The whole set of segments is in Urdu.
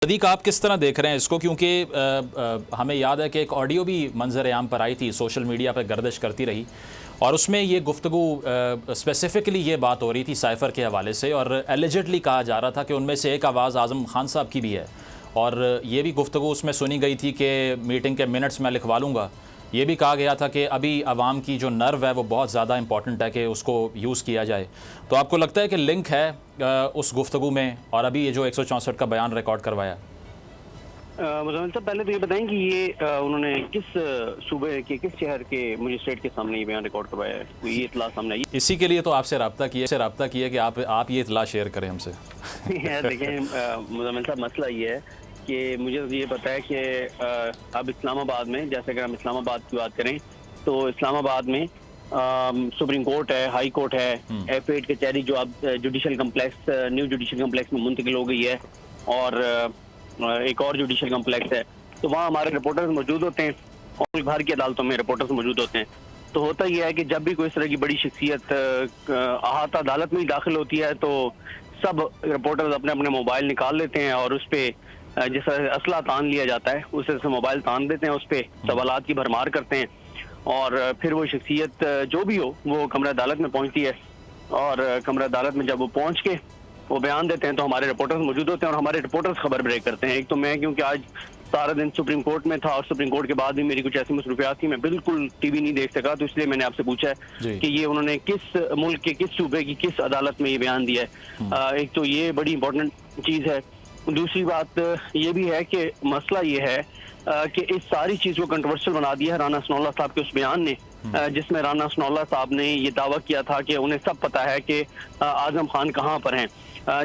صدیق، آپ کس طرح دیکھ رہے ہیں اس کو؟ کیونکہ ہمیں یاد ہے کہ ایک آڈیو بھی منظر عام پر آئی تھی، سوشل میڈیا پہ گردش کرتی رہی، اور اس میں یہ گفتگو اسپیسیفکلی یہ بات ہو رہی تھی سائفر کے حوالے سے، اور ایلیجڈلی کہا جا رہا تھا کہ ان میں سے ایک آواز اعظم خان صاحب کی بھی ہے، اور یہ بھی گفتگو اس میں سنی گئی تھی کہ میٹنگ کے منٹس میں لکھوا لوں گا۔ یہ بھی کہا گیا تھا کہ ابھی عوام کی جو نرو ہے وہ بہت زیادہ امپورٹنٹ ہے کہ اس کو یوز کیا جائے۔ تو آپ کو لگتا ہے کہ لنک ہے اس گفتگو میں اور ابھی یہ جو 164 کا بیان ریکارڈ کروایا؟ مزمل صاحب، پہلے تو یہ بتائیں کہ یہ انہوں نے کس صوبے کے کس شہر کے مجسٹریٹ کے سامنے یہ بیان ریکارڈ کروایا ہے؟ کوئی یہ اطلاع سامنے آئی؟ اسی کے لیے تو آپ سے رابطہ کیا کہ آپ یہ اطلاع شیئر کریں ہم سے۔ دیکھیں مزمل صاحب، مسئلہ یہ ہے کہ مجھے یہ پتا ہے کہ اب اسلام آباد میں، جیسے اگر ہم اسلام آباد کی بات کریں تو اسلام آباد میں سپریم کورٹ ہے، ہائی کورٹ ہے، F8 کچہری جو اب judicial complex, new judicial complex میں منتقل ہو گئی ہے، اور ایک اور جوڈیشل کمپلیکس ہے، تو وہاں ہمارے رپورٹرز موجود ہوتے ہیں، اور بھر کی عدالتوں میں رپورٹرز موجود ہوتے ہیں۔ تو ہوتا یہ ہے کہ جب بھی کوئی اس طرح کی بڑی شخصیت احاطہ عدالت میں ہی داخل ہوتی ہے تو سب رپورٹرز اپنے اپنے موبائل نکال لیتے ہیں، اور اس پہ جس طرح اسلحہ تان لیا جاتا ہے اس طرح سے موبائل تان دیتے ہیں، اس پہ سوالات کی بھرمار کرتے ہیں، اور پھر وہ شخصیت جو بھی ہو وہ کمرہ عدالت میں پہنچتی ہے، اور کمرہ عدالت میں جب وہ پہنچ کے وہ بیان دیتے ہیں تو ہمارے رپورٹرز موجود ہوتے ہیں، اور ہمارے رپورٹرز خبر بریک کرتے ہیں۔ ایک تو میں، کیونکہ آج سارا دن سپریم کورٹ میں تھا اور سپریم کورٹ کے بعد بھی میری کچھ ایسی مصروفیات تھی، میں بالکل ٹی وی نہیں دیکھ سکا، تو اس لیے میں نے آپ سے پوچھا ہے کہ یہ انہوں نے کس ملک کے کس صوبے کی کس عدالت میں یہ بیان دیا ہے۔ ایک تو یہ بڑی امپورٹنٹ چیز ہے۔ دوسری بات یہ بھی ہے کہ مسئلہ یہ ہے کہ اس ساری چیز کو کنٹروورشل بنا دیا ہے رانا ثناء اللہ صاحب کے اس بیان نے، جس میں رانا ثناء اللہ صاحب نے یہ دعویٰ کیا تھا کہ انہیں سب پتہ ہے کہ اعظم خان کہاں پر ہیں۔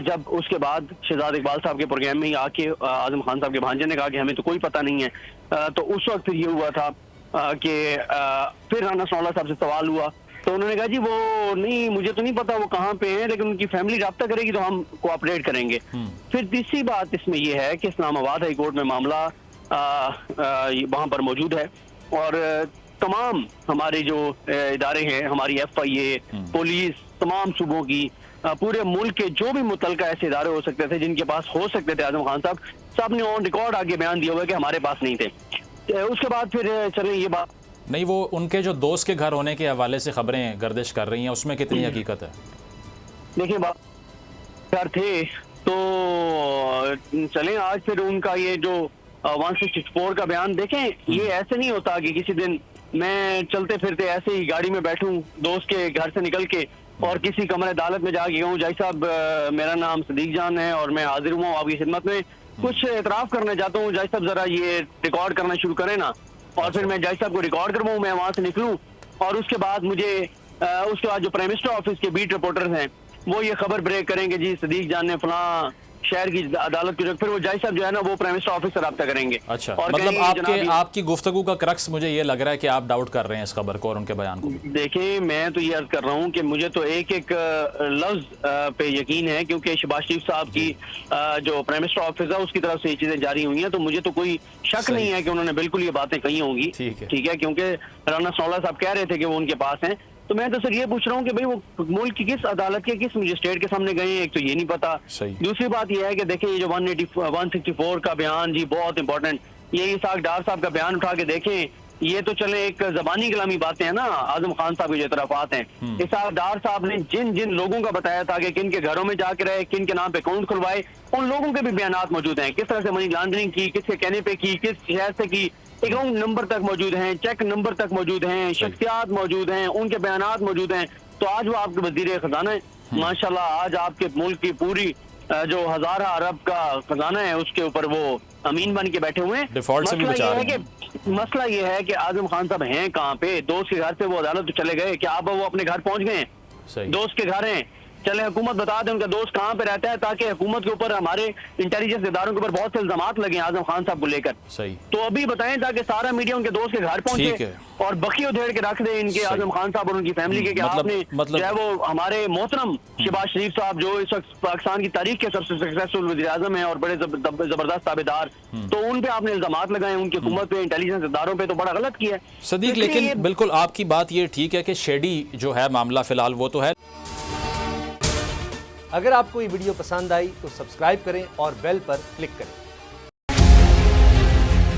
جب اس کے بعد شہزاد اقبال صاحب کے پروگرام میں ہی آ کے اعظم خان صاحب کے بھانجے نے کہا کہ ہمیں تو کوئی پتہ نہیں ہے، تو اس وقت پھر یہ ہوا تھا کہ پھر رانا ثناء اللہ صاحب سے سوال ہوا تو انہوں نے کہا جی وہ نہیں، مجھے تو نہیں پتا وہ کہاں پہ ہیں، لیکن ان کی فیملی رابطہ کرے گی تو ہم کوآپریٹ کریں گے۔ پھر تیسری بات اس میں یہ ہے کہ اسلام آباد ہائی کورٹ میں معاملہ وہاں پر موجود ہے، اور تمام ہمارے جو ادارے ہیں، ہماری FIA، پولیس، تمام صوبوں کی، پورے ملک کے جو بھی متعلقہ ایسے ادارے ہو سکتے تھے جن کے پاس ہو سکتے تھے اعظم خان صاحب، سب نے آن ریکارڈ آگے بیان دیا ہوا ہے کہ ہمارے پاس نہیں تھے۔ اس کے بعد پھر چلیں یہ بات نہیں، وہ ان کے جو دوست کے گھر ہونے کے حوالے سے خبریں گردش کر رہی ہیں، اس میں کتنی حقیقت ہے؟ دیکھیں گھر تھے تو چلیں آج پھر ان کا یہ جو 164 کا بیان دیکھیں، یہ ایسے نہیں ہوتا کہ کسی دن میں چلتے پھرتے ایسے ہی گاڑی میں بیٹھوں دوست کے گھر سے نکل کے اور کسی کمرہ عدالت میں جا کے کہوں جائی صاحب میرا نام صدیق جان ہے اور میں حاضر ہوں آپ کی خدمت میں، کچھ اعتراف کرنا چاہتا ہوں، جائی صاحب ذرا یہ ریکارڈ کرنا شروع کریں نا، اور پھر میں جائی صاحب کو ریکارڈ کرواؤں، میں وہاں سے نکلوں، اور اس کے بعد مجھے اس کے بعد جو پرائم منسٹر آفس کے بیٹ رپورٹرز ہیں وہ یہ خبر بریک کریں کہ جی صدیق جان نے فلاں شہر کی عدالت کی، پھر وہ جائی صاحب جو ہے نا وہ پرائم منسٹر آفس سے رابطہ کریں گے۔ اچھا، مطلب آپ کی گفتگو کا کرکس مجھے یہ لگ رہا ہے کہ آپ ڈاؤٹ کر رہے ہیں اس خبر کو اور ان کے بیان کو۔ دیکھیں میں تو یہ عرض کر رہا ہوں کہ مجھے تو ایک ایک لفظ پہ یقین ہے، کیونکہ شہباز شریف صاحب کی جو پرائم منسٹر آفس ہے اس کی طرف سے یہ چیزیں جاری ہوئی ہیں، تو مجھے تو کوئی شک نہیں ہے کہ انہوں نے بالکل یہ باتیں کہی ہوں گی، ٹھیک ہے، کیونکہ رانا ثناء اللہ صاحب کہہ رہے تھے کہ وہ ان کے پاس ہیں۔ تو میں تو سر یہ پوچھ رہا ہوں کہ بھئی وہ ملک کی کس عدالت کے کس مجسٹریٹ کے سامنے گئے ہیں، ایک تو یہ نہیں پتا۔ دوسری بات یہ ہے کہ دیکھیں یہ جو 164 کا بیان جی بہت امپورٹنٹ، یہ اسحاق ڈار صاحب کا بیان اٹھا کے دیکھیں، یہ تو چلے ایک زبانی کلامی باتیں ہیں نا، اعظم خان صاحب کے جو اعترافات ہیں، اسحاق ڈار صاحب نے جن جن لوگوں کا بتایا تھا کہ کن کے گھروں میں جا کے رہے، کن کے نام پہ اکاؤنٹ کھلوائے، ان لوگوں کے بھی بیانات موجود ہیں، کس طرح سے منی لانڈرنگ کی، کس کے کہنے پہ کی، کس شہر سے کی، اکاؤنٹ نمبر تک موجود ہیں، چیک نمبر تک موجود ہیں، شخصیات موجود ہیں، ان کے بیانات موجود ہیں۔ تو آج وہ آپ کے وزیر خزانہ ہیں، ماشاءاللہ آج آپ کے ملک کی پوری جو ہزارہ ارب کا خزانہ ہے اس کے اوپر وہ امین بن کے بیٹھے ہوئے ہیں۔ مسئلہ یہ ہے کہ اعظم خان صاحب ہیں کہاں پہ؟ دوست کے گھر سے وہ عدالت تو چلے گئے، کیا اب وہ اپنے گھر پہنچ گئے ہیں؟ دوست کے گھر ہیں، چلے حکومت بتا دیں ان کا دوست کہاں پہ رہتا ہے، تاکہ حکومت کے اوپر ہمارے انٹیلیجنس اداروں کے اوپر بہت سے الزامات لگے اعظم خان صاحب کو لے کر، تو ابھی بتائیں تاکہ سارا میڈیا ان کے دوست کے گھر پہنچے اور بخی ادھیڑ کے رکھ دیں ان کے اعظم خان صاحب اور ان کی فیملی کے، کہ آپ نے جو ہے وہ ہمارے محترم شہباز شریف صاحب جو اس وقت پاکستان کی تاریخ کے سب سے سکسیسفل وزیر اعظم ہیں اور بڑے زبردست تابعدار، تو ان پہ آپ نے الزامات لگائے ان کی حکومت پہ، انٹیلیجنس اداروں پہ، تو بڑا غلط کیا ہے صدیق۔ لیکن بالکل آپ کی بات یہ ٹھیک ہے کہ شیڈی جو ہے معاملہ فی الحال وہ تو ہے۔ اگر آپ کو یہ ویڈیو پسند آئی تو سبسکرائب کریں اور بیل پر کلک کریں۔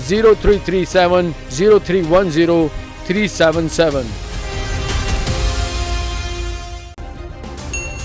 0337 0310 377।